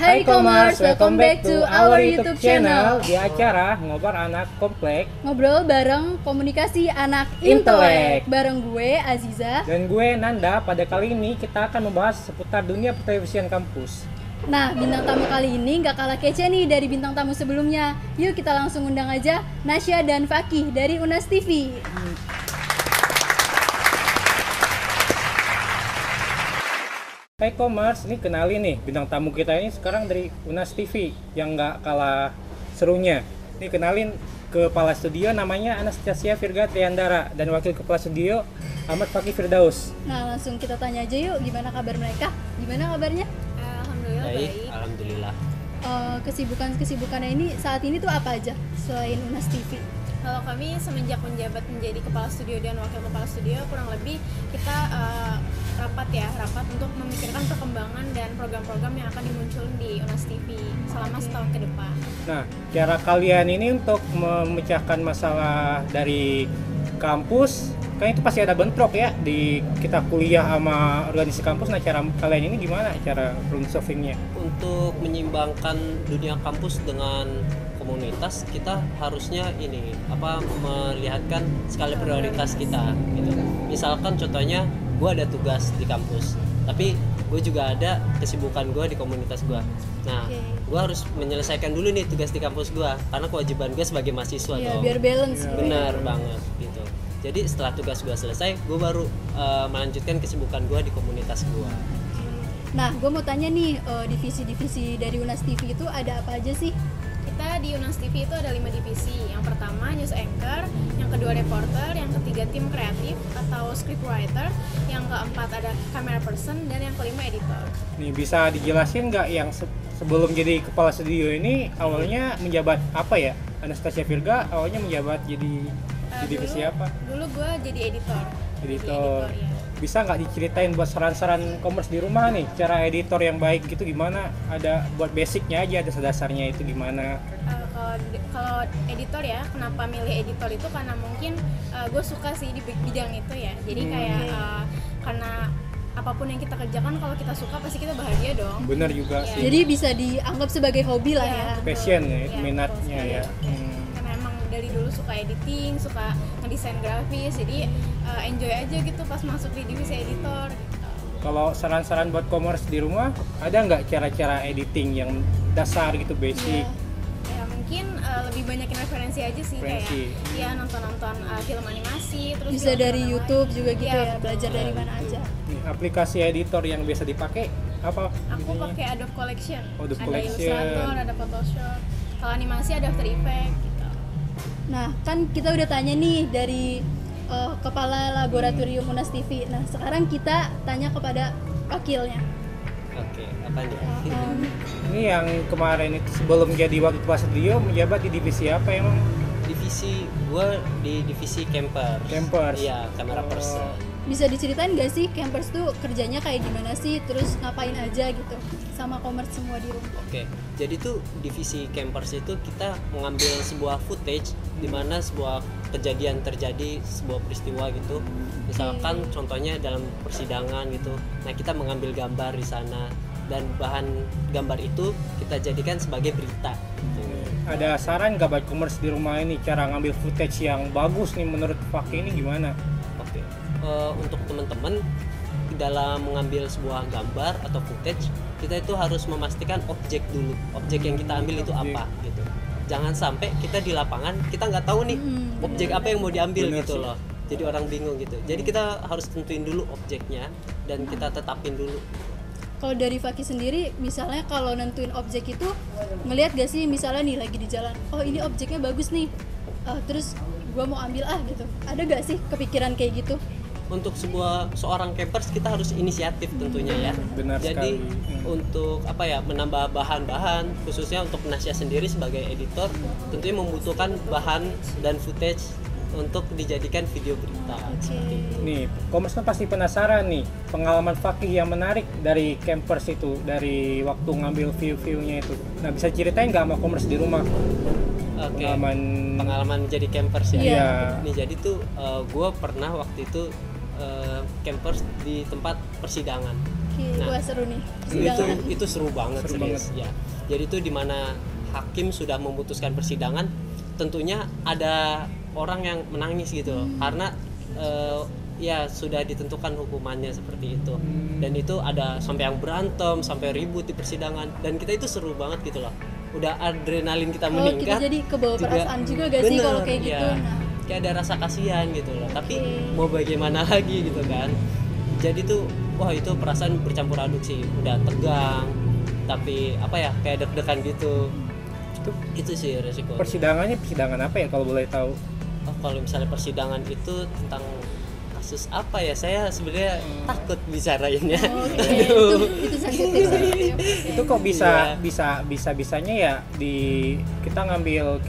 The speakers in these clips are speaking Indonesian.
Hai Commerce, welcome back to our YouTube channel. Di acara Ngobrol Anak Komplek, Ngobrol bareng komunikasi anak intelek. Bareng gue Aziza dan gue Nanda. Pada kali ini kita akan membahas seputar dunia pertelevisian kampus. Nah, bintang tamu kali ini gak kalah kece nih dari bintang tamu sebelumnya. Yuk kita langsung undang aja Nasya dan Fakih dari Unas TV. Hai Commerce, ini kenalin nih bintang tamu kita ini sekarang dari Unas TV yang gak kalah serunya. Ini kenalin kepala studio namanya Anastasia Virga Triandara dan wakil kepala studio Ahmad Fakih Firdaus. Nah, langsung kita tanya aja yuk gimana kabar mereka? Gimana kabarnya? Alhamdulillah baik. Alhamdulillah. Kesibukannya ini saat ini tuh apa aja selain Unas TV? Kalau kami semenjak menjabat menjadi kepala studio dan wakil kepala studio, kurang lebih kita rapat untuk memikirkan perkembangan dan program-program yang akan dimunculkan di Unas TV selama setahun ke depan. Nah, cara kalian ini untuk memecahkan masalah dari kampus, kan itu pasti ada bentrok ya di kita kuliah sama organisasi kampus. Nah, cara kalian ini gimana cara problem solvingnya? Untuk menyeimbangkan dunia kampus dengan komunitas, kita harusnya melihatkan skala prioritas kita gitu. Misalkan contohnya gue ada tugas di kampus, tapi gue juga ada kesibukan gue di komunitas gue. Nah, gue harus menyelesaikan dulu nih tugas di kampus gue karena kewajiban gue sebagai mahasiswa dong. Biar balance. Benar banget gitu. Jadi setelah tugas gue selesai, gue baru melanjutkan kesibukan gue di komunitas gue. Nah, gue mau tanya nih, divisi-divisi dari Unas TV itu ada apa aja sih? Kita di Unas TV itu ada 5 divisi. Yang pertama news anchor, yang kedua reporter, yang ketiga tim kreatif atau scriptwriter, yang keempat ada camera person, dan yang kelima editor. Nih, bisa dijelasin nggak yang sebelum jadi kepala studio ini awalnya menjabat apa ya? Anastasia Virga awalnya menjabat jadi di divisi apa? Dulu gue jadi editor. Editor. Ya. Bisa nggak diceritain buat saran-saran Commerce di rumah nih, cara editor yang baik gitu gimana? Ada buat basicnya aja, dasarnya itu gimana? Kalau editor ya, kenapa milih editor itu karena mungkin gue suka sih di bidang itu ya. Jadi karena apapun yang kita kerjakan kalau kita suka pasti kita bahagia dong. Bener juga Ya. sih. Jadi bisa dianggap sebagai hobi lah ya. Passion ya, minatnya ya. Karena emang dari dulu suka editing, suka ngedesain grafis, jadi enjoy aja gitu pas masuk di divisi editor gitu. Kalau saran-saran buat Commerce di rumah, ada nggak cara-cara editing yang dasar gitu, basic? Ya mungkin lebih banyakin referensi aja sih, kayak ya nonton-nonton film animasi, terus Bisa film dari YouTube juga gitu ya, betul. belajar dari mana aja. Nih, aplikasi editor yang biasa dipakai apa? Aku pakai Adobe Collection. Adobe Ada Collection. Illustrator, ada Photoshop. Kalau animasi ada After Effects gitu. Nah, kan kita udah tanya nih dari kepala laboratorium Unas TV. Nah, sekarang kita tanya kepada wakilnya. Oke, apa nih? Ini yang kemarin itu sebelum jadi wakil kepala studio menjabat di divisi apa emang? Divisi gue di divisi campers. Iya, camera person. Bisa diceritain gak sih campers tuh kerjanya kayak gimana sih, terus ngapain aja gitu sama Commerce semua di rumah? Oke, jadi tuh divisi campers itu kita mengambil sebuah footage di mana sebuah kejadian terjadi, sebuah peristiwa gitu. Misalkan contohnya dalam persidangan gitu. Nah, kita mengambil gambar di sana dan bahan gambar itu kita jadikan sebagai berita gitu. Ada saran nggak buat Commerce di rumah ini cara ngambil footage yang bagus nih menurut Fakih ini gimana? Oke. Untuk teman-teman dalam mengambil sebuah gambar atau footage, kita itu harus memastikan objek dulu. Objek yang kita ambil itu apa gitu. Jangan sampai kita di lapangan kita nggak tahu nih objek apa yang mau diambil gitu loh. Jadi orang bingung gitu. Jadi kita harus tentuin dulu objeknya dan kita tetapin dulu. Kalau dari Fakih sendiri, misalnya kalau nentuin objek itu ngelihat gak sih misalnya nih lagi di jalan, oh ini objeknya bagus nih, terus gue mau ambil gitu. Ada gak sih kepikiran kayak gitu? Untuk seorang campers kita harus inisiatif tentunya ya. Benar Jadi sekali. untuk menambah bahan-bahan khususnya untuk Nasya sendiri sebagai editor tentunya membutuhkan bahan dan footage untuk dijadikan video berita. Nih, Commerce kan pasti penasaran nih pengalaman Fakih yang menarik dari campers itu, dari waktu ngambil view-viewnya itu. Nah, bisa ceritain nggak sama Commerce di rumah? Oke. Pengalaman Pengalaman jadi campers ya. Iya. Nih jadi tuh gue pernah waktu itu campers di tempat persidangan. Nah, Wah seru nih. itu seru banget Seru serius ya. Jadi itu di mana hakim sudah memutuskan persidangan, tentunya ada orang yang menangis gitu karena ya sudah ditentukan hukumannya seperti itu. Dan itu ada sampai yang berantem, sampai ribut di persidangan, dan kita itu seru banget gitu loh. Udah adrenalin kita Kita meningkat. jadi kebawa perasaan juga gak sih kalau kayak gitu? Ya. Nah, Kayak ada rasa kasihan gitu loh. Tapi mau bagaimana lagi gitu kan. Jadi tuh wah itu perasaan bercampur aduk sih. Udah tegang, tapi apa ya kayak deg-degan gitu. Itu sih resiko. Persidangannya persidangan apa ya kalau boleh tahu? Oh, kalau misalnya persidangan itu tentang kasus apa ya, saya sebenarnya takut bicarainnya. itu sensitif. Itu kok bisanya ya kita ngambil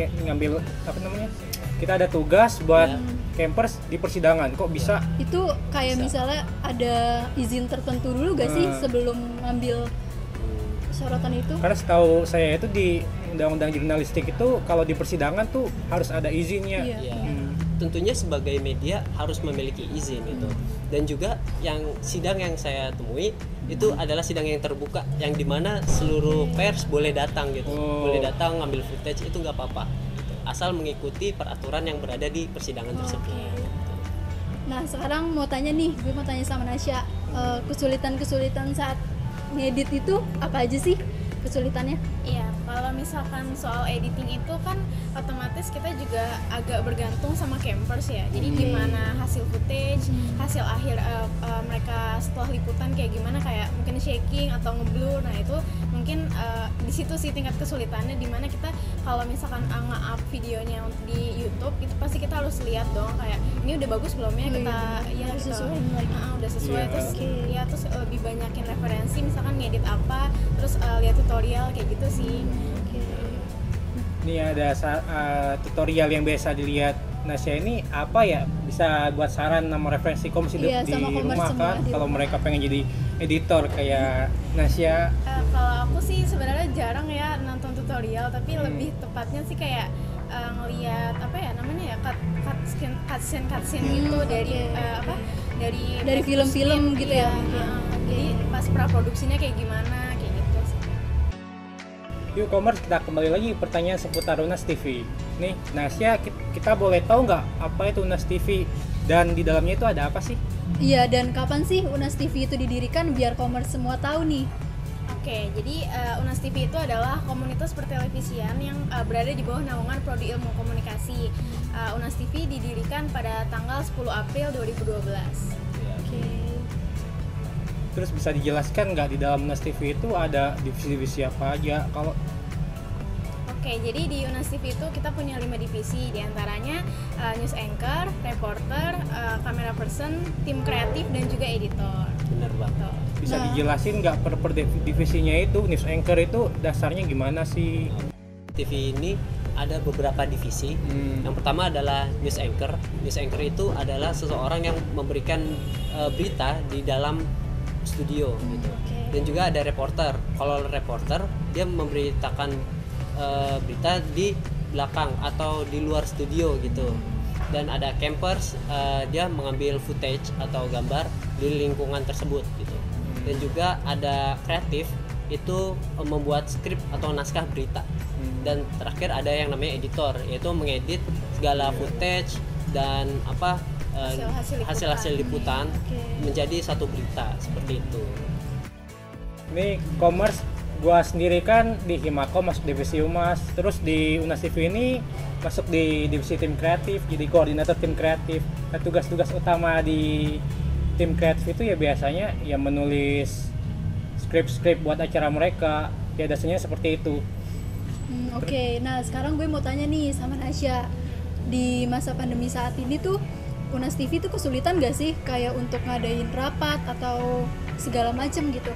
apa namanya? Kita ada tugas buat campers di persidangan, kok bisa? Itu kayak misalnya ada izin tertentu dulu gak sih sebelum ngambil sorotan itu? Karena setahu saya itu di undang-undang jurnalistik itu kalau di persidangan tuh harus ada izinnya. Iya. Ya, tentunya sebagai media harus memiliki izin itu. Dan juga yang sidang yang saya temui itu adalah sidang yang terbuka, yang dimana seluruh pers boleh datang gitu, boleh datang ngambil footage, itu nggak apa-apa gitu. Asal mengikuti peraturan yang berada di persidangan tersebut. Nah sekarang mau tanya nih, gue mau tanya sama Nasya, kesulitan saat ngedit itu apa aja sih kesulitannya? Iya, kalau misalkan soal editing itu kan otomatis kita juga agak bergantung sama campers ya. Jadi gimana hasil footage, hasil akhir mereka setelah liputan kayak gimana, kayak mungkin shaking atau ngeblur. Nah itu mungkin di situ sih tingkat kesulitannya, dimana kita kalau misalkan nge-up videonya di YouTube itu pasti kita harus lihat dong kayak ini udah bagus belum ya, kita ya harus kita sesuaiin lagi. udah sesuai. Iya. Terus ya terus lebih banyakin referensi, misalkan ngedit apa, terus lihat tutorial kayak gitu sih. Ini ada tutorial yang biasa dilihat Nasya ini apa ya, bisa buat saran sama referensi komisi di sama komers rumah semua kan di kalau rumah. mereka pengen jadi editor kayak Nasya. Kalau aku sih sebenarnya jarang ya nonton tutorial, tapi lebih tepatnya sih kayak ngelihat apa ya namanya ya cutscene gitu dari apa Dari film-film gitu ya. Jadi pas praproduksinya kayak gimana kayak gitu sih. Yuk Komers, kita kembali lagi pertanyaan seputar Unas TV. Nih Nasya, kita boleh tahu nggak apa itu Unas TV dan di dalamnya itu ada apa sih? Iya, dan kapan sih Unas TV itu didirikan biar komers semua tahu nih? Oke, jadi Unas TV itu adalah komunitas pertelevisian yang berada di bawah naungan Prodi Ilmu Komunikasi. Unas TV didirikan pada tanggal 10 April 2012. Terus bisa dijelaskan nggak di dalam Unas TV itu ada divisi-divisi apa aja? Kalau Oke, jadi di Unas TV itu kita punya 5 divisi, diantaranya news anchor, reporter, camera person, tim kreatif, dan juga editor. Bener banget. bisa dijelasin nggak per divisinya itu? News anchor itu dasarnya gimana sih? TV ini ada beberapa divisi. Yang pertama adalah news anchor. News anchor itu adalah seseorang yang memberikan berita di dalam studio gitu. Dan juga ada reporter. Kalau reporter dia memberitakan berita di belakang atau di luar studio gitu. Dan ada campers, dia mengambil footage atau gambar di lingkungan tersebut gitu. Dan juga ada kreatif, itu membuat skrip atau naskah berita. Dan terakhir ada yang namanya editor, yaitu mengedit segala footage dan apa hasil-hasil liputan menjadi satu berita seperti itu. Ini Komers, gua sendiri kan di Himakom masuk divisi Humas, terus di Unas TV ini masuk di divisi tim kreatif, jadi koordinator tim kreatif. Nah, tugas-tugas utama di tim kreatif itu ya biasanya ya menulis skrip-skrip buat acara mereka, ya dasarnya seperti itu. Oke, nah sekarang gue mau tanya nih sama Nasya, di masa pandemi saat ini tuh Unas TV tuh kesulitan gak sih kayak untuk ngadain rapat atau segala macem gitu?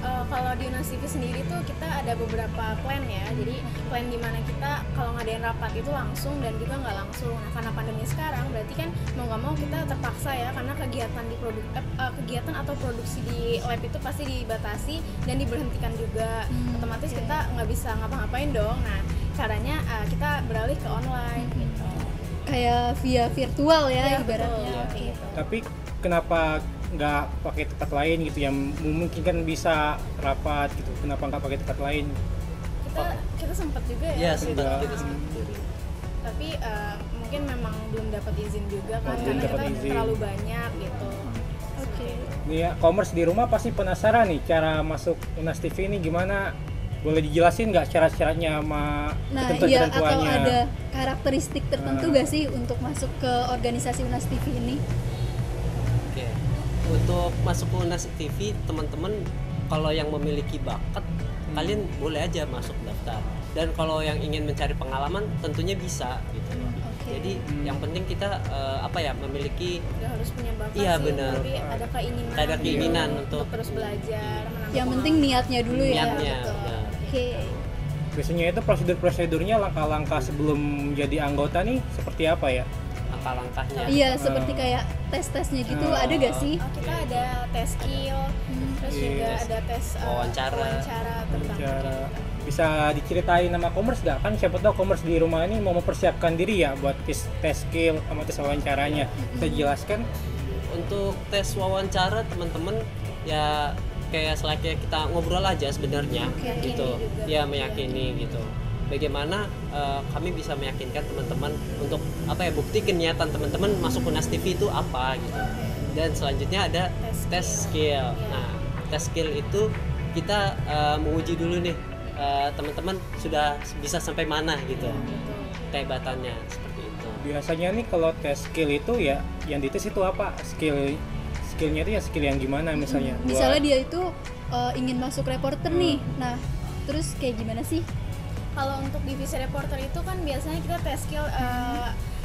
Kalau di Unas TV sendiri tuh kita ada beberapa plan ya. Jadi plan dimana kita kalau ngadain rapat itu langsung dan juga nggak langsung. Nah karena pandemi sekarang berarti kan mau nggak mau kita terpaksa ya, karena kegiatan di kegiatan atau produksi di lab itu pasti dibatasi dan diberhentikan juga. Otomatis kita nggak bisa ngapa-ngapain dong. Nah caranya kita beralih ke online gitu. Kayak via virtual ya ibaratnya. Betul, Oke. gitu. Tapi kenapa nggak pakai tempat lain gitu yang memungkinkan bisa rapat gitu, kenapa nggak pakai tempat lain? Kita sempat juga ya Iya, waktu sempat itu. kita sempat. Tapi mungkin memang belum dapat izin juga kan, belum karena dapat kita izin. terlalu banyak gitu. Oke. Nih ya, commerce di rumah pasti penasaran nih cara masuk Unas TV ini gimana? Boleh dijelasin nggak syarat-syaratnya sama Nah iya, atau ketentuannya? ada karakteristik tertentu gak sih untuk masuk ke organisasi Unas TV ini? Oke. Untuk masuk ke Unas TV, teman-teman kalau yang memiliki bakat, kalian boleh aja masuk daftar. Dan kalau yang ingin mencari pengalaman, tentunya bisa gitu loh. Oke. Jadi yang penting kita memiliki Gak harus punya bakat Iya, sih, benar. tapi ada keinginan. Ada keinginan gitu, untuk terus belajar. menambah Yang penting niatnya dulu ya. niatnya. betul. Nah, Oke. Biasanya itu prosedur-prosedurnya langkah-langkah sebelum menjadi anggota nih seperti apa ya? langkah-langkahnya. Iya, seperti kayak tes-tesnya gitu, ada gak sih? Kita ada tes skill, terus juga Yes. ada tes Wawancara. tentang Cara bisa diceritain nama commerce nggak? Kan siapa tahu commerce di rumah ini mau mempersiapkan diri ya buat tes skill sama tes wawancaranya. Bisa jelaskan? Untuk tes wawancara teman-teman ya kayak selayaknya kita ngobrol aja sebenarnya gitu. juga. Ya meyakini gitu. Bagaimana kami bisa meyakinkan teman-teman untuk bukti niatan teman-teman masuk Unas TV itu apa gitu. Dan selanjutnya ada tes skill. Nah, tes skill itu kita menguji dulu nih teman-teman sudah bisa sampai mana gitu. Kehebatannya seperti itu. Biasanya nih kalau tes skill itu ya yang dites itu apa? Skillnya itu ya skill yang gimana misalnya? Misalnya dia itu ingin masuk reporter nih, nah terus kayak gimana sih? Kalau untuk divisi reporter itu kan biasanya kita tes skill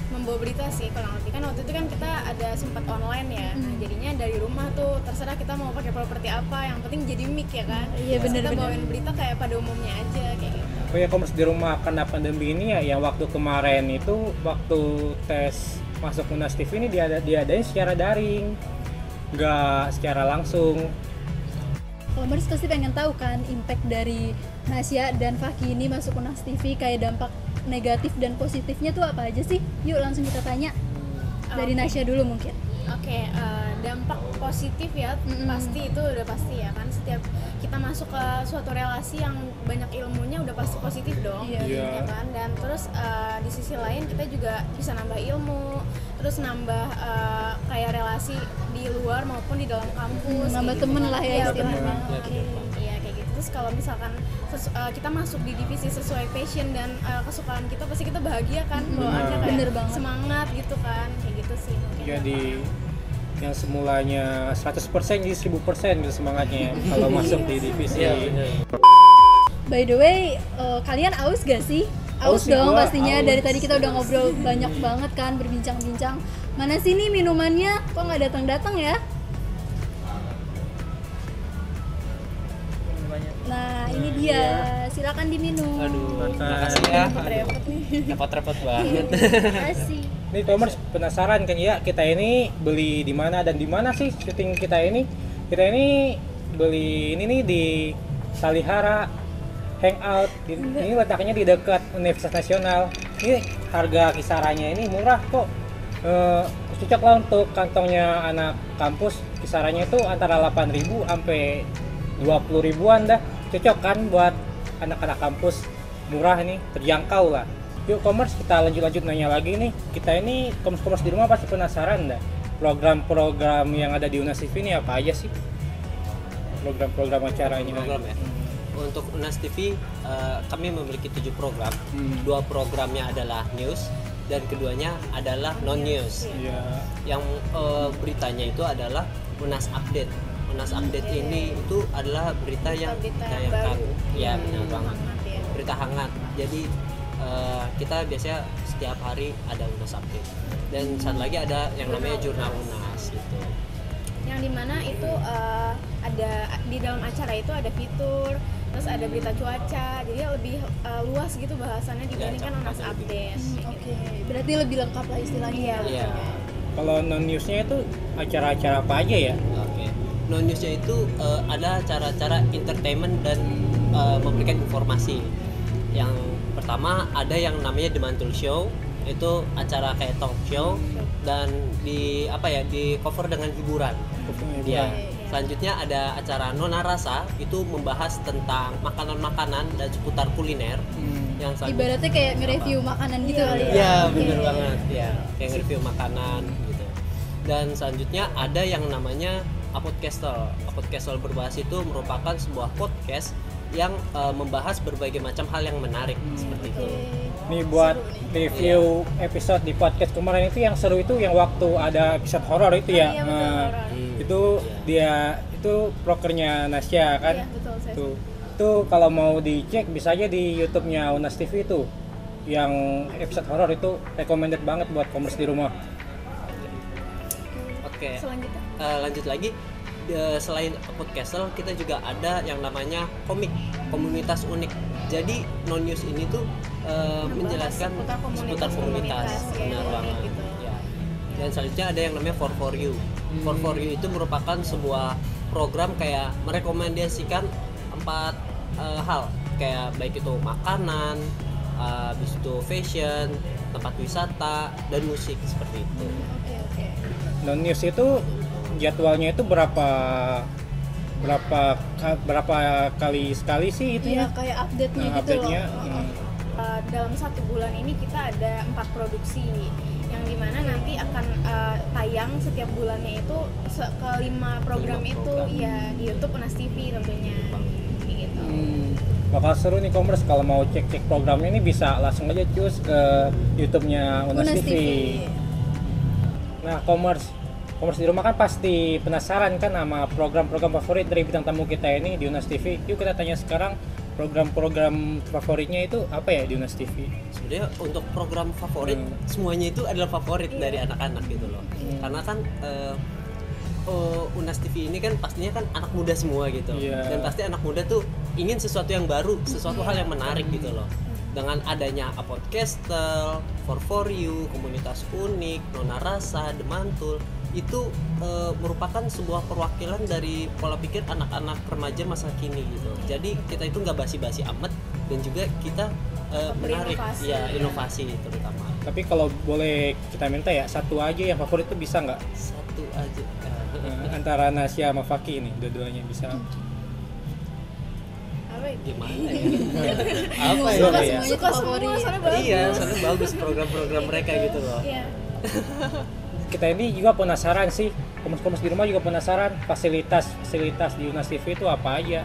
membawa berita sih kurang lebih, kan waktu itu kan kita ada sempat online ya. Nah, jadinya dari rumah tuh terserah kita mau pakai properti apa, yang penting jadi mic ya kan. Iya, Terus kita bener-bener. bawain berita kayak pada umumnya aja kayak gitu. Oh ya, commerce di rumah karena pandemi ini ya, yang waktu kemarin itu waktu tes masuk Unas TV ini diadain secara daring, nggak secara langsung. Commerce pasti pengen tahu kan impact dari Nasya dan Faki ini masuk Unas TV, kayak dampak negatif dan positifnya tuh apa aja sih? Yuk langsung kita tanya dari Nasya dulu mungkin. Oke, dampak positif ya, pasti itu udah pasti ya kan. Setiap kita masuk ke suatu relasi yang banyak ilmunya udah pasti positif dong, Iya. ya kan. Dan terus di sisi lain kita juga bisa nambah ilmu, terus nambah kayak relasi di luar maupun di dalam kampus. Nambah kayak temen gitu. lah ya Iya, istilahnya. bener banget. Iya, bener banget. Iya kayak gitu. Terus kalau misalkan kita masuk di divisi sesuai passion dan kesukaan kita, pasti kita bahagia kan, bawaannya kayak Bener banget. semangat gitu kan, kayak gitu sih mungkin. Jadi yang semulanya 100% jadi 1000% gitu semangatnya ya, kalau masuk di divisi. Iya, benar. By the way, kalian aus gak sih? Aus Aus sih dong gua, pastinya. aus. Dari tadi kita udah ngobrol banyak banget kan, berbincang-bincang. Mana sih nih minumannya? Kok nggak datang-datang ya? Nah, ini dia. Silakan diminum. Aduh, makasih ya. Repot nih. Repot-repot banget. Makasih. Nih commerce penasaran kan ya, kita ini beli di mana dan di mana sih syuting kita ini? Kita ini beli ini nih di Salihara Hangout. Ini letaknya di dekat Universitas Nasional. Ini harga kisarannya ini murah kok. Cocok lah untuk kantongnya anak kampus. Kisarannya itu antara 8.000 sampai 20 ribuan dah. Cocok kan buat anak-anak kampus, murah nih, terjangkau lah. Yuk commerce, kita lanjut nanya lagi nih. Kita ini commerce di rumah pasti penasaran dah. Program-program yang ada di Unas TV ini apa aja sih? Program-program acaranya. Program ya. Untuk Unas TV kami memiliki 7 program. 2 programnya adalah news dan keduanya adalah non news. Iya. Yang beritanya itu adalah Unas Update. Unas Update ini itu adalah berita yang Berita ditayangkan. baru. Ya, benar banget. Hangat ya. Berita hangat. Jadi kita biasanya setiap hari ada Unas Update. Dan saat lagi ada yang namanya jurnal Unas gitu. Yang dimana itu ada di dalam acara itu ada fitur, terus ada berita cuaca, jadi lebih luas gitu bahasannya dibandingkan cakupannya Unas lebih Update. Oke, berarti lebih lengkap lah istilahnya. Iya. Iya. Kalau non newsnya itu acara-acara apa aja ya? Oke. Non newsnya itu ada cara-cara entertainment dan memberikan informasi. Yang pertama ada yang namanya The Mantul Show, itu acara kayak talk show dan di cover dengan hiburan. Ya. Selanjutnya ada acara Nona Rasa, itu membahas tentang makanan-makanan dan seputar kuliner. Yang Ibaratnya kayak nge-review makanan gitu kali ya. Iya, bener banget. Ya, kayak nge-review makanan gitu. Dan selanjutnya ada yang namanya Apodcastle. Apodcastle berbahas itu merupakan sebuah podcast yang membahas berbagai macam hal yang menarik seperti itu. Nih buat review episode di podcast kemarin itu yang seru itu yang waktu ada episode horor itu ya. Iya, betul, Nah, horor. itu dia itu prokernya Nasya kan. Iya, betul, saya Itu kalau mau dicek bisa aja di YouTube-nya Unas TV itu. Yang episode horor itu recommended banget buat commerce di rumah. Oke. Selanjutnya Lanjut lagi. Selain Podcastle, kita juga ada yang namanya komik, komunitas unik. Jadi non news ini tuh menjelaskan seputar komunitas, ya, benar banget. gitu. Ya. Dan selanjutnya ada yang namanya For You. For You itu merupakan sebuah program kayak merekomendasikan 4 hal, kayak baik itu makanan, habis itu fashion, tempat wisata, dan musik seperti itu. Oke. Non news itu jadwalnya itu berapa kali sekali sih itu Iya, ya? kayak update-nya gitu Update-nya. loh. Dalam 1 bulan ini kita ada 4 produksi yang dimana nanti akan tayang setiap bulannya itu ke 5 program Lima itu program. ya di YouTube Unas TV tentunya kayak gitu. Bakal seru nih commerce kalau mau cek programnya ini bisa langsung aja cus ke YouTube-nya Unas Unas TV. TV. Nah, commerce di rumah kan pasti penasaran kan sama program-program favorit dari bintang tamu kita ini di Unas TV. Yuk kita tanya sekarang program-program favoritnya itu apa ya di Unas TV? Sebenarnya untuk program favorit semuanya itu adalah favorit dari anak-anak gitu loh. Karena kan Unas TV ini kan pastinya kan anak muda semua gitu. Iya. Dan pasti anak muda tuh ingin sesuatu yang baru, sesuatu hal yang menarik gitu loh. Dengan adanya Apodcastle, For You, komunitas unik, Nona Rasa, Demantul, itu merupakan sebuah perwakilan dari pola pikir anak-anak remaja masa kini gitu. Jadi kita itu nggak basi-basi amat dan juga kita menarik Berinovasi. ya, inovasi terutama. Tapi kalau boleh kita minta ya satu aja yang favorit itu bisa nggak? Satu aja. Antara Nasya sama Faki ini dua-duanya bisa. Apa ya? Gimana ya? Apa ya? Suka ya? semuanya Suka semua, favorit. soalnya bagus. Iya, soalnya bagus program-program mereka gitu loh. Iya. Kita ini juga penasaran sih, commerce di rumah juga penasaran fasilitas di Unas TV itu apa aja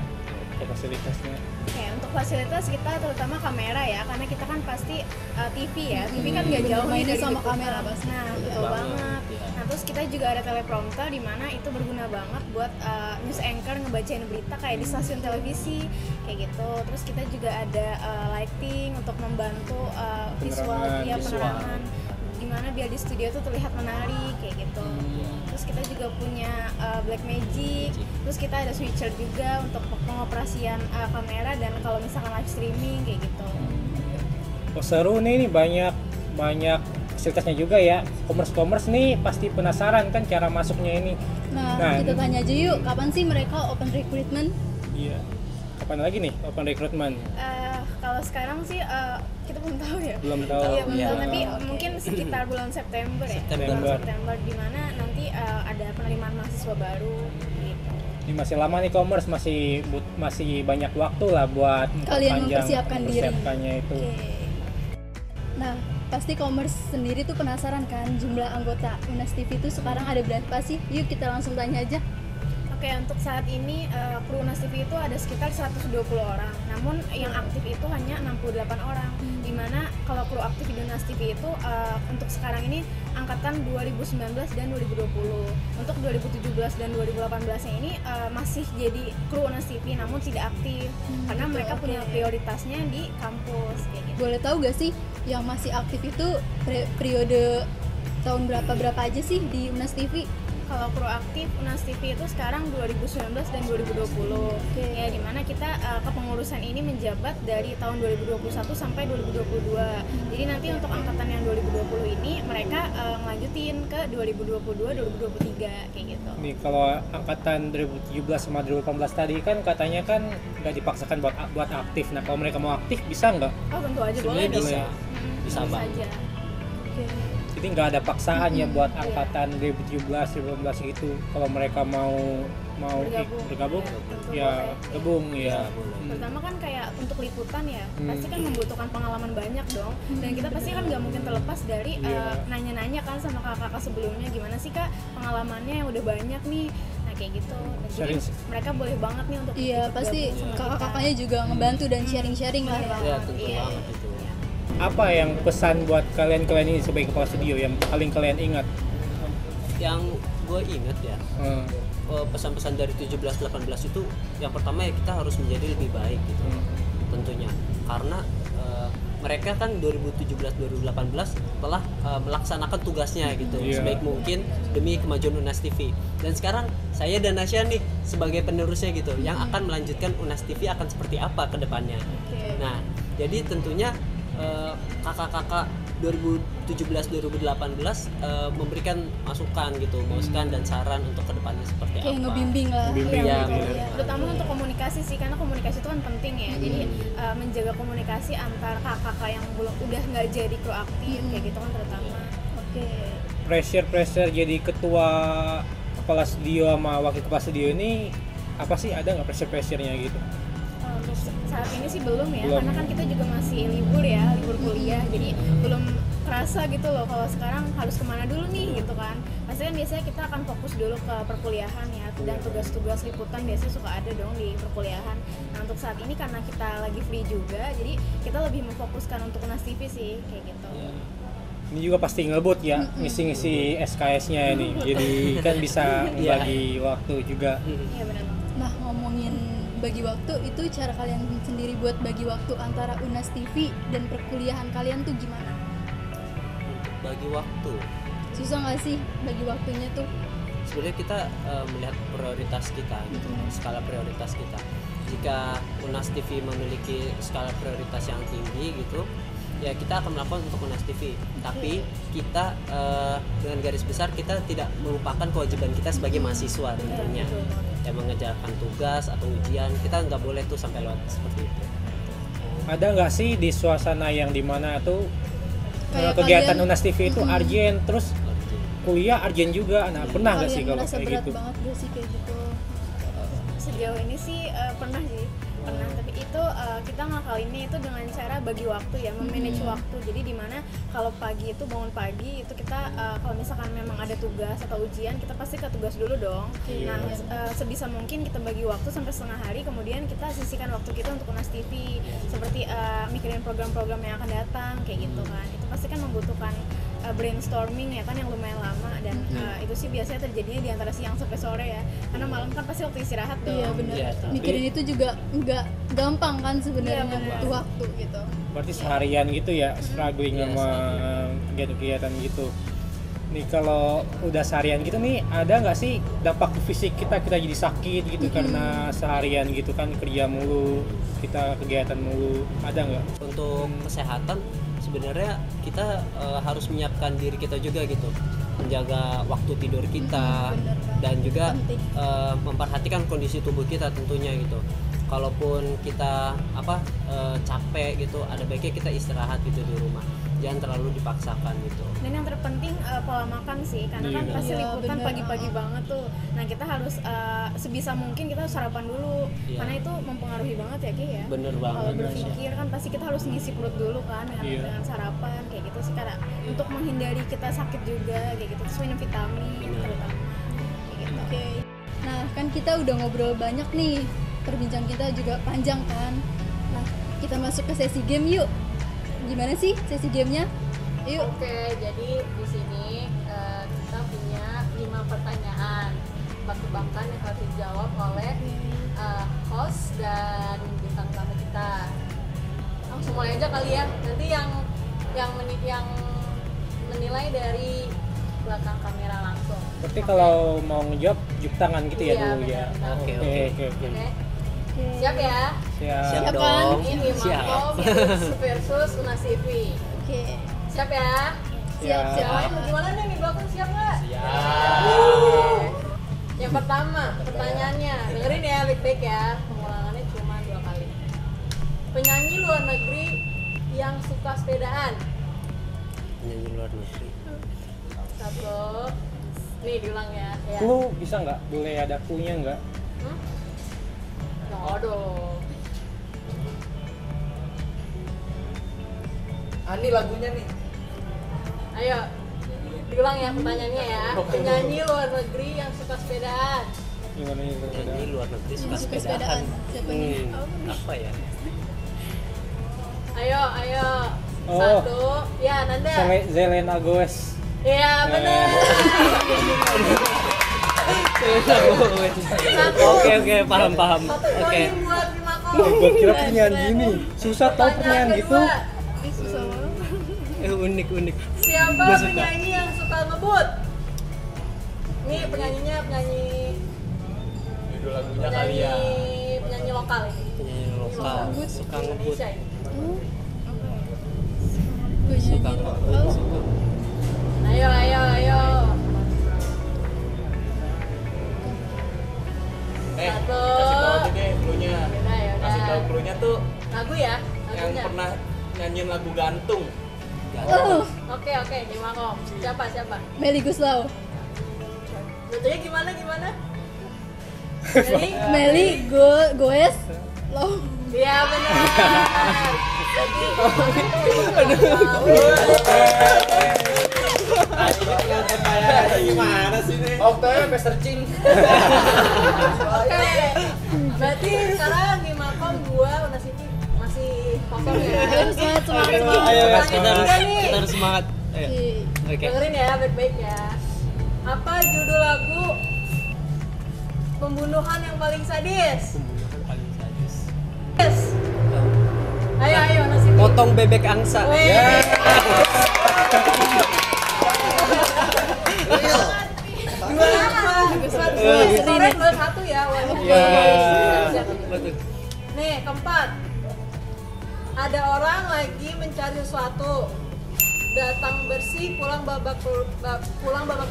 fasilitasnya. Oke, untuk fasilitas kita terutama kamera ya, karena kita kan pasti TV ya. TV kan nggak jauh nih Mainnya dari sama digital. kamera pasti. Nah, betul banget, banget. iya. Nah, terus kita juga ada teleprompter di mana itu berguna banget buat news anchor ngebacain berita kayak di stasiun televisi kayak gitu. Terus kita juga ada lighting untuk membantu visual ya, penerangan gimana biar di studio tuh terlihat menarik kayak gitu. Terus kita juga punya black magic. Terus kita ada switcher juga untuk pengoperasian kamera dan kalau misalkan live streaming kayak gitu. Oh, seru nih, ini banyak fasilitasnya juga ya. Commerce nih pasti penasaran kan cara masuknya ini. Nah, kita tanya aja yuk, kapan sih mereka open recruitment? Iya. Kapan lagi nih open recruitment? Kalau sekarang sih kita belum tahu ya. Belum tahu. Iya, belum Iya. tahu, tapi mungkin sekitar bulan September ya. September. Bulan September di mana nanti ada penerimaan mahasiswa baru gitu. Ini masih lama nih commerce, masih banyak waktu lah buat Kalian memperpanjang mempersiapkan diri. mempersiapkannya itu. Oke. Nah, pasti commerce sendiri tuh penasaran kan jumlah anggota Unas TV itu sekarang ada berapa sih? Yuk kita langsung tanya aja. Oke, untuk saat ini kru Unas TV itu ada sekitar 120 orang. Namun yang aktif itu hanya 68 orang. Dimana kalau kru aktif di Unas TV itu untuk sekarang ini angkatan 2019 dan 2020. Untuk 2017 dan 2018 nya ini masih jadi kru Unas TV namun tidak aktif karena mereka punya prioritasnya di kampus kayak gitu. Boleh tahu gak sih yang masih aktif itu periode tahun berapa aja sih di Unas TV? Kalau kru aktif Unas TV itu sekarang 2019 dan 2020. Ya dimana kita kepengurusan ini menjabat dari tahun 2021 sampai 2022. Jadi nanti untuk angkatan yang 2020 ini mereka ngelanjutin ke 2022-2023 kayak gitu. Nih kalau angkatan 2017 sama 2018 tadi kan katanya kan nggak dipaksakan buat aktif. Nah kalau mereka mau aktif bisa nggak? Oh tentu aja Sebenarnya boleh dong. bisa. Mm, Bisa banget. aja. Oke. Jadi nggak ada paksaan ya buat angkatan 2017, 2018 gitu. Kalau mereka mau bergabung ya gabung ya. Pertama kan kayak untuk liputan ya, pasti kan membutuhkan pengalaman banyak dong. Dan kita pasti kan nggak mungkin terlepas dari nanya-nanya kan sama kakak-kakak sebelumnya, gimana sih kak pengalamannya yang udah banyak nih. Nah kayak gitu. Jadi mereka boleh banget nih untuk Iya, ikut pasti gabung sama kakak-kakaknya juga ngebantu dan sharing-sharing lah ya. Ya tentu banget itu. Apa yang pesan buat kalian ini sebagai kepala studio yang paling kalian ingat? Yang gue ingat ya, pesan-pesan dari 17-18 itu yang pertama ya kita harus menjadi lebih baik gitu tentunya, karena mereka kan 2017-2018 telah melaksanakan tugasnya gitu sebaik mungkin demi kemajuan Unas TV. Dan sekarang saya dan Nasya nih sebagai penerusnya gitu yang akan melanjutkan Unas TV akan seperti apa ke depannya. Nah jadi tentunya kakak-kakak 2017-2018 memberikan masukan gitu, masukan dan saran untuk kedepannya seperti Kayak apa. ngebimbing lah. Ngebimbing. Iya, Ya, iya. terutama untuk komunikasi sih, karena komunikasi itu kan penting ya. Jadi menjaga komunikasi antar kakak-kakak yang udah nggak jadi kru aktif kayak gitu kan terutama. Oke. Pressure jadi ketua kepala studio sama wakil kepala studio ini apa sih, ada nggak pressure-nya gitu? Untuk saat ini sih belum ya, Belum. karena kan kita juga masih libur kuliah, jadi belum kerasa gitu loh kalau sekarang harus kemana dulu nih gitu kan. Pasti kan biasanya kita akan fokus dulu ke perkuliahan ya, dan tugas-tugas liputan biasanya suka ada dong di perkuliahan. Nah untuk saat ini karena kita lagi free juga, jadi kita lebih memfokuskan untuk Unas TV sih kayak gitu. Ini juga pasti ngebut ya, ngisi-ngisi SKS-nya ini. Jadi kan bisa bagi waktu juga. Iya benar. Nah, ngomongin bagi waktu, itu cara kalian sendiri buat bagi waktu antara Unas TV dan perkuliahan kalian tuh gimana? Bagi waktu, Susah nggak sih bagi waktunya tuh? sebenarnya kita melihat prioritas kita gitu, skala prioritas kita. Jika Unas TV memiliki skala prioritas yang tinggi gitu, ya kita akan melakukan untuk Unas TV. Tapi kita dengan garis besar kita tidak melupakan kewajiban kita sebagai mahasiswa tentunya. Yang mengerjakan tugas atau ujian, kita nggak boleh tuh sampai lewat seperti itu. Ada nggak sih di suasana yang dimana tuh Kayak kegiatan kalian- Unas TV itu arjen, terus kuliah arjen juga? Nah pernah nggak sih Kalian kalau merasa kayak berat gitu? banget gak sih kayak gitu? Sejauh ini sih pernah sih, tapi itu kita ngakalinnya itu dengan cara bagi waktu ya, memanage waktu. Jadi dimana kalau pagi itu bangun pagi itu kita kalau misalkan memang ada tugas atau ujian, kita pasti ke tugas dulu dong. Nah sebisa mungkin kita bagi waktu sampai setengah hari, kemudian kita sisihkan waktu kita untuk Unas TV, seperti mikirin program-program yang akan datang kayak gitu kan. Itu pasti kan membutuhkan brainstorming ya kan yang lumayan lama, dan itu sih biasanya terjadinya di antara siang sampai sore ya, karena malam kan pasti waktu istirahat dong. Iya benar. Iya, Mikirin itu juga nggak gampang kan sebenarnya, Iya, benar. butuh waktu gitu. Berarti seharian gitu ya, struggling Iya, sama kegiatan-kegiatan gitu. Nih kalau udah seharian gitu nih, ada nggak sih dampak ke fisik kita jadi sakit gitu karena seharian gitu kan kerja mulu, kita kegiatan mulu, ada nggak? Untuk kesehatan sebenarnya kita harus menyiapkan diri kita juga gitu, menjaga waktu tidur kita Bener, Kak. dan juga Penting. memperhatikan kondisi tubuh kita tentunya gitu. Kalaupun kita capek gitu, ada baiknya kita istirahat gitu di rumah, jangan terlalu dipaksakan gitu. Dan yang terpenting pola makan sih, karena kan Iya. pasti Iya, liputan bener. pagi-pagi banget tuh. Nah kita harus sebisa mungkin kita harus sarapan dulu, Iya. karena itu mempengaruhi banget ya Ki ya. Bener Kalau banget. berpikir kan pasti kita harus ngisi perut dulu kan Iya. dengan sarapan kayak gitu sih, karena untuk menghindari kita sakit juga kayak gitu. Terus minum vitamin Bener. terutama kayak gitu. Oke. Nah, kan kita udah ngobrol banyak nih. Perbincangan kita juga panjang kan. Nah, kita masuk ke sesi game yuk. Gimana sih sesi gamenya? Yuk. Oke, jadi di sini kita punya 5 pertanyaan tebak-tebakan yang harus dijawab oleh host dan bintang tamu kita. Langsung mulai aja kali ya. Nanti yang menilai dari belakang kamera langsung. Berarti kalau mau ngejawab juk tangan gitu ya Iya, dulu ya. benar. Oke. Oke, siap ya? Siap. Siap Siap, dong. Ini Siap. Marco versus Unas TV. Oke. Siap ya? Siap. Yang lain bagaimana nih di belakang, siap nggak? Yang pertama, pertanyaannya, dengerin ya baik-baik ya, pengulangannya cuma 2 kali. Penyanyi luar negeri yang suka sepedaan. Penyanyi luar negeri. 1, nih diulang ya. Ya. Clue bisa nggak? Boleh ada clue-nya nggak? Nggak ada loh. Ani lagunya nih. Ayo, diulang ya pertanyaannya ya. Penyanyi luar negeri yang suka sepedaan. Gimana ini? Penyanyi luar negeri suka Suka sepedaan. Siapa nih? Apa ya? Ayo. Oh. 1, ya Nanda. Zelena Gomez. Iya benar. Oke, paham. Satu Oke. poin buat Bimako. Gue kira penyanyi ini susah tau Pertanyaan penyanyi gitu. kedua. Ih, susah banget. Unik. Siapa Gua suka. penyanyi yang suka ngebut? Nih penyanyinya penyanyi Judul lagunya kali ya. penyanyi lokal ini. Penyanyi lokal suka ngebut. Indonesia ini. Suka Penyanyi ngebut. lokal. Suka. Ayo. Satu. Kasih tahu aja deh cluenya. Yaudah. Kasih tahu cluenya tuh Lagu ya? yang Lagunya. pernah nyanyiin lagu gantung. Oke, Bimako. Siapa? Melly Guslau. Betulnya gimana? Melly Goes Low. Iya benar. Jadi Gimana sih nih? Oktober sampai searching. Oke. Berarti sekarang di Makom gua Unas City masih kosong ya. Harus semangat. Ayo guys, Pertanyaan kita tiga harus semangat. Ayo. Oke. Dengerin ya baik-baik ya. Apa judul lagu pembunuhan yang paling sadis? Pembunuhan paling sadis. Yes. Ayo Unas City. Potong bebek angsa. Weh. Skornya 2-1 ya. Waduh. Siap. Nih, keempat. Ada orang lagi mencari sesuatu. Datang bersih, pulang babak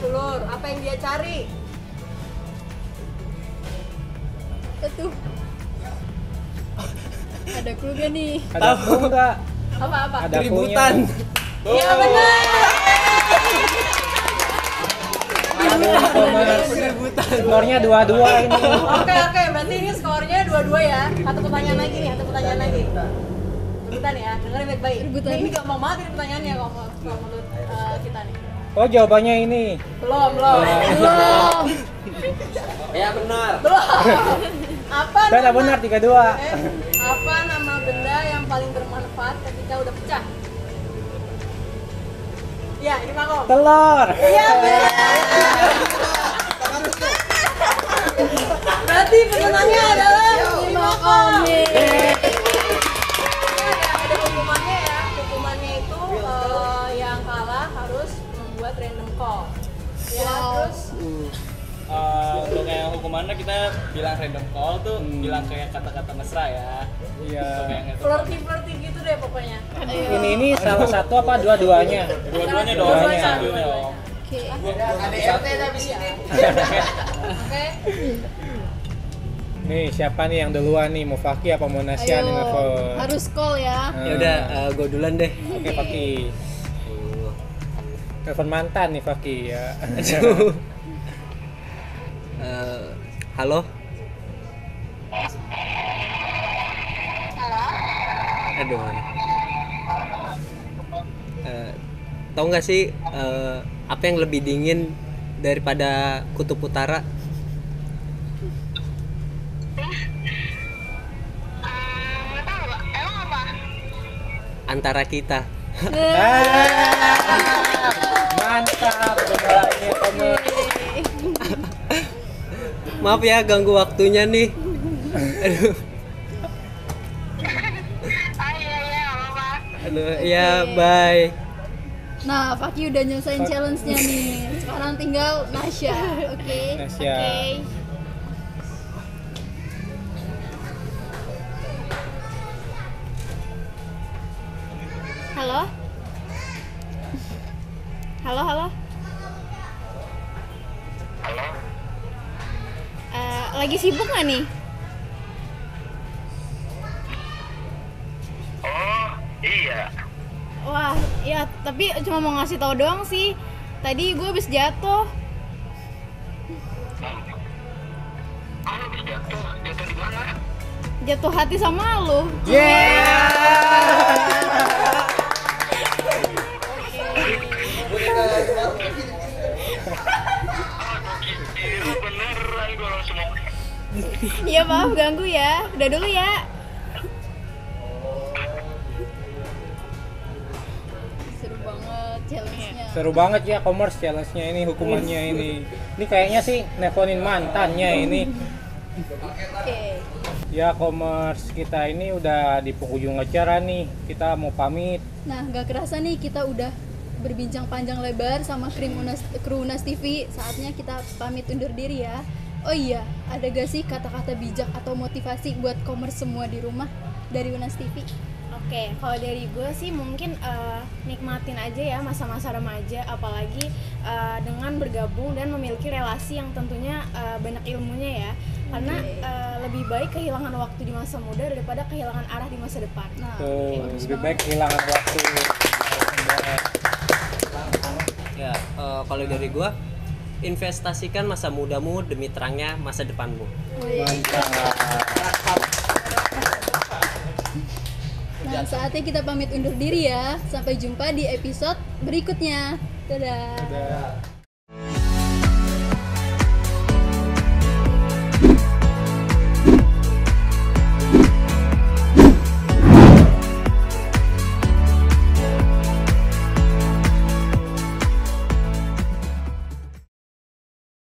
belur. Apa yang dia cari? Itu. Ada clue gak nih? Ada clue nggak? Apa? Ada Keributan. clue-nya. Iya benar. Skornya 2-2 ini. Oke, berarti ini skornya 2-2 ya. Satu pertanyaan lagi. Rebutan ya, dengerin baik-baik. Rebutan. Ini gampang banget ini pertanyaannya kalau menurut kita nih. Oh jawabannya ini. Belum. Ya benar. Apa Saya nama- benar 3-2. Apa nama benda yang paling bermanfaat ketika udah pecah? Ya, ini Makom. Telur. Iya benar. Berarti pemenangnya adalah ini Makom. Ada hukumannya ya. Hukumannya itu yang kalah harus membuat random call. Ya, terus Untuk yang hukumannya kita bilang random call tuh bilang kayak kata-kata mesra ya. Iya. Untuk yang itu. flirty gitu deh pokoknya. Ini salah satu apa dua-duanya? Dua-duanya dong. Dua-duanya. Satunya dong. Oke. Ada RT habis ini. Oke. Nih siapa nih yang duluan nih? Mau Faki apa mau Nasya nih nelfon? Harus call ya. Ya udah, gue duluan deh. Oke Faki. Telepon mantan nih Faki ya. Halo. Aduh. Tahu nggak sih apa yang lebih dingin daripada kutub utara? Antara kita. Mantap, benarnya kamu. Maaf ya ganggu waktunya nih. Aduh. Aduh, ya bye. Nah, Faki udah nyelesain challenge-nya nih. Sekarang tinggal Nasya. Oke. Nasya. Halo? Halo? Halo? Lagi sibuk nggak nih? Oh iya, Wah, ya tapi cuma mau ngasih tahu doang sih. Tadi gue habis jatuh. Jatuh di mana? Jatuh hati sama lu. Beneran gue langsung mau. Iya maaf ganggu ya. Udah dulu ya. Seru banget challenge-nya. Seru banget ya commerce challenge-nya ini, hukumannya ini. Ini kayaknya sih nelponin mantannya ini. Oke. Ya commerce kita ini udah di penghujung acara nih. Kita mau pamit. Nah, nggak kerasa nih kita udah berbincang panjang lebar sama kru Unas TV. Saatnya kita pamit undur diri ya. Oh iya, ada gak sih kata-kata bijak atau motivasi buat commerce semua di rumah dari Unas TV? Oke, kalau dari gue sih mungkin nikmatin aja ya masa-masa remaja, apalagi dengan bergabung dan memiliki relasi yang tentunya banyak ilmunya ya. Karena lebih baik kehilangan waktu di masa muda daripada kehilangan arah di masa depan. Nah, Tuh, lebih baik kehilangan waktu. Ya, kalau dari gua, investasikan masa mudamu demi terangnya masa depanmu. Nah, saatnya kita pamit undur diri ya. Sampai jumpa di episode berikutnya. Dadah. Udah.